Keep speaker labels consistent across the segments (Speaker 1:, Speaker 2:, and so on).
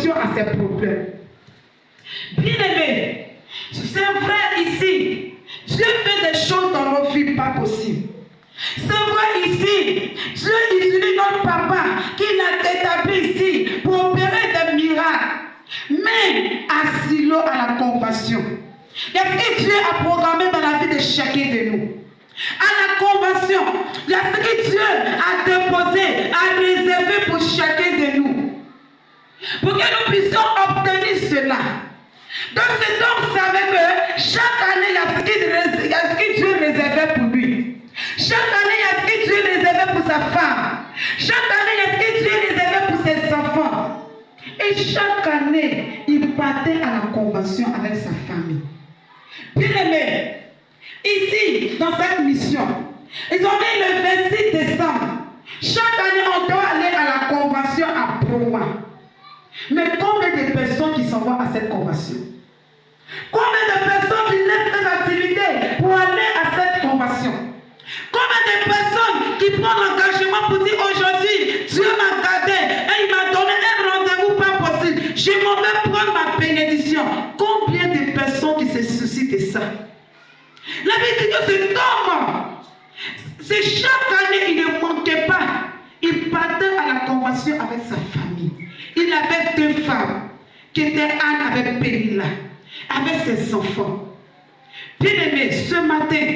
Speaker 1: solution à ces problèmes. Bien aimé, c'est vrai ici, Dieu fait des choses dans nos vies pas possibles. C'est vrai ici, Dieu utilise notre papa qui l'a établi ici pour opérer des miracles. Mais à Silo, à la convention, qu'est-ce que Dieu a programmé dans la vie de chacun de nous? À la convention, il y a ce que Dieu a déposé, a réservé pour chacun de nous. Pour que nous puissions obtenir cela. Donc cet homme savait que chaque année, il y a ce que Dieu réservait pour lui. Chaque année, il y a ce que Dieu réservait pour sa femme. Chaque année, il y a ce que Dieu réservait pour ses enfants. Et chaque année, il partait à la convention avec sa famille. Bien aimé, ici, dans cette mission, ils ont mis le 26 décembre. Chaque année, on doit aller à la convention à Broma. Mais combien de personnes qui s'en vont à cette convention? Combien de personnes qui laissent leurs activités pour aller à cette convention? Combien de personnes qui prennent l'engagement pour dire aujourd'hui, Dieu m'a gardé et il m'a donné un rendez-vous pas possible. Je m'en vais prendre ma bénédiction. Combien de personnes qui se soucient de ça? La Bible dit que cet homme, c'est chaque année, il ne manquait pas. Il partait à la convention avec sa famille. Il avait deux femmes, qui étaient Anne avec Périlla, avec ses enfants. Bien aimé, ce matin,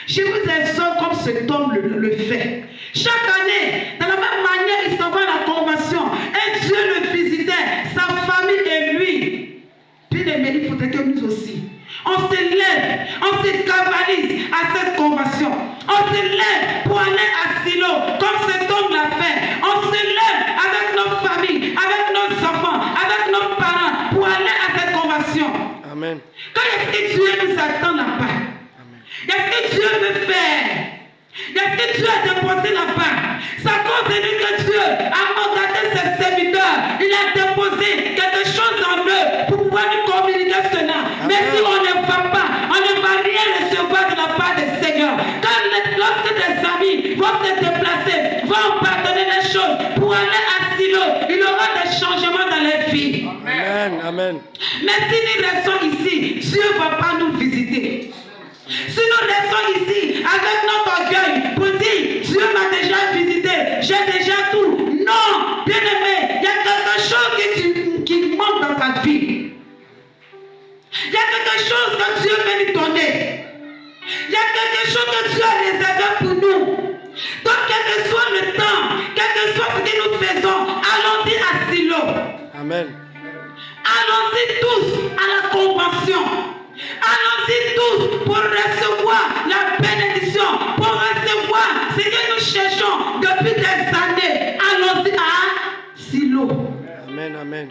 Speaker 1: je vous exhorte comme cet homme le fait. Chaque année, de la même manière, il s'en va à la convention. Et Dieu le visitait, sa famille et lui. Bien aimé, il faudrait que nous aussi, on se lève, on se cavalise à cette convention. On se lève pour aller à Silo, comme cet homme l'a fait. On se lève avec nos familles, avec nos enfants, avec nos parents, pour aller à cette convention.
Speaker 2: Amen.
Speaker 1: Quand est-ce que Dieu nous attend là-bas? Qu'est-ce que Dieu veut faire? Qu'est-ce que Dieu a déposé là-bas? C'est à cause de nous que Dieu a mandaté ses serviteurs. Il a déposé quelque chose en eux pour pouvoir nous communiquer cela. Mais si on ne va pas, on ne va rien recevoir de la part du Seigneur. Lorsque tes amis vont se déplacer, vont pardonner les choses pour aller à Silo, il y aura des changements dans les vies.
Speaker 2: Amen. Amen.
Speaker 1: Mais si nous restons ici, Dieu ne va pas nous visiter. Si nous restons ici avec notre orgueil pour dire Dieu m'a déjà visité, j'ai déjà tout. Non, bien aimé, il y a quelque chose qui manque dans ta vie. Il y a quelque chose que Dieu veut nous donner. Il y a quelque chose que Dieu a réservé pour nous. Donc, quel que soit le temps, quel que soit ce que nous faisons, allons-y à Silo.
Speaker 2: Amen.
Speaker 1: Allons-y tous à la convention. Allons-y tous pour recevoir la bénédiction, pour recevoir ce que nous cherchons depuis des années. Allons-y à Silo.
Speaker 2: Amen, amen.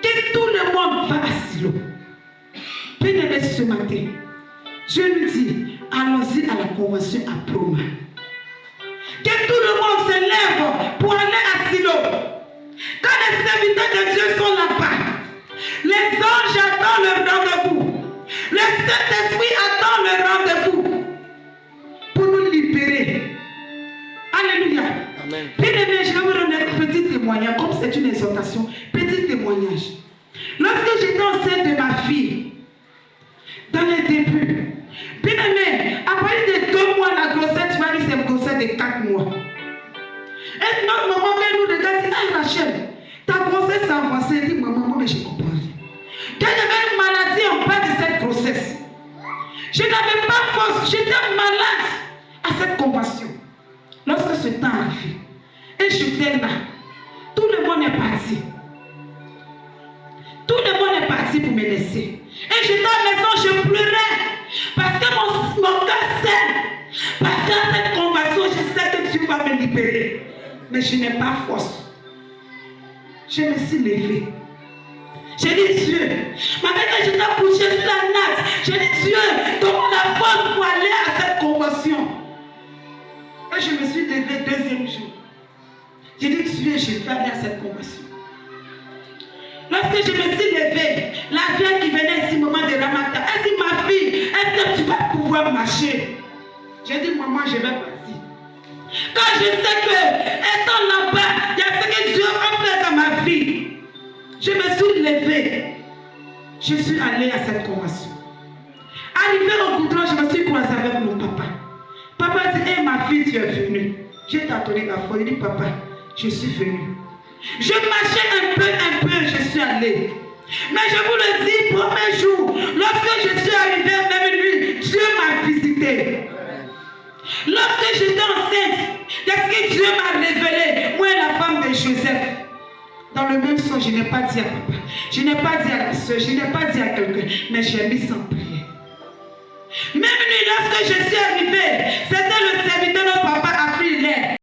Speaker 1: Que tout le monde va à Silo. Bien-aimé, ce matin, Dieu nous dit, allons-y à la convention à Broma. Que tout le monde se lève pour aller à Silo. Quand les serviteurs de Dieu sont là-bas, les anges attendent le rendez-vous. Le Saint-Esprit attend le rendez-vous pour nous libérer. Alléluia.
Speaker 2: Amen.
Speaker 1: Bien aimé, je vais vous donner un petit témoignage, comme c'est une exhortation, petit témoignage. Lorsque j'étais enceinte de ma fille, dans les débuts, bien aimé, à partir de 2 mois, la grossesse, tu vas dire c'est une grossesse de 4 mois. Et notre maman vient nous regarder, ah Rachel, ta grossesse a avancé. Elle dit, maman, mais je comprends rien. Quand il y avait une maladie en bas de cette grossesse, je n'avais pas force, j'étais malade à cette convention. Lorsque ce temps arrive, et j'étais là, tout le monde est parti. Tout le monde est parti pour me laisser. Et j'étais à la maison, je pleurais. Parce que mon cœur sait. Parce qu'à cette convention, je sais que Dieu va me libérer. Mais je n'ai pas force. Je me suis levée. J'ai dit Dieu, maintenant que j'étais couché sur la natte, j'ai dit Dieu, donne-moi la force pour aller à cette convention. Et je me suis levée 2e jour. J'ai dit Dieu, je vais aller à cette convention. Lorsque je me suis levée, la vieille qui venait ici, maman de Ramata, elle dit ma fille, est-ce que tu vas pouvoir marcher? J'ai dit maman, je vais partir. Quand je sais que, étant là-bas, il y a ce que Dieu a fait dans ma vie. Je me suis levée. Je suis allée à cette convention. Arrivé au goudron, je me suis croisée avec mon papa. Papa dit, hey, ma fille, tu es venue. J'ai tâtonné la foi. Il dit, papa, je suis venue. Je marchais un peu, je suis allée. Mais je vous le dis, premier jour, lorsque je suis arrivée, même nuit, Dieu m'a visité. Lorsque j'étais enceinte, qu'est-ce que Dieu m'a révélé? Moi, la femme de Joseph. Dans le même son, je n'ai pas dit à papa, je n'ai pas dit à la soeur, je n'ai pas dit à quelqu'un, mais j'ai mis en prière. Même nuit, lorsque je suis arrivée, c'était le serviteur de papa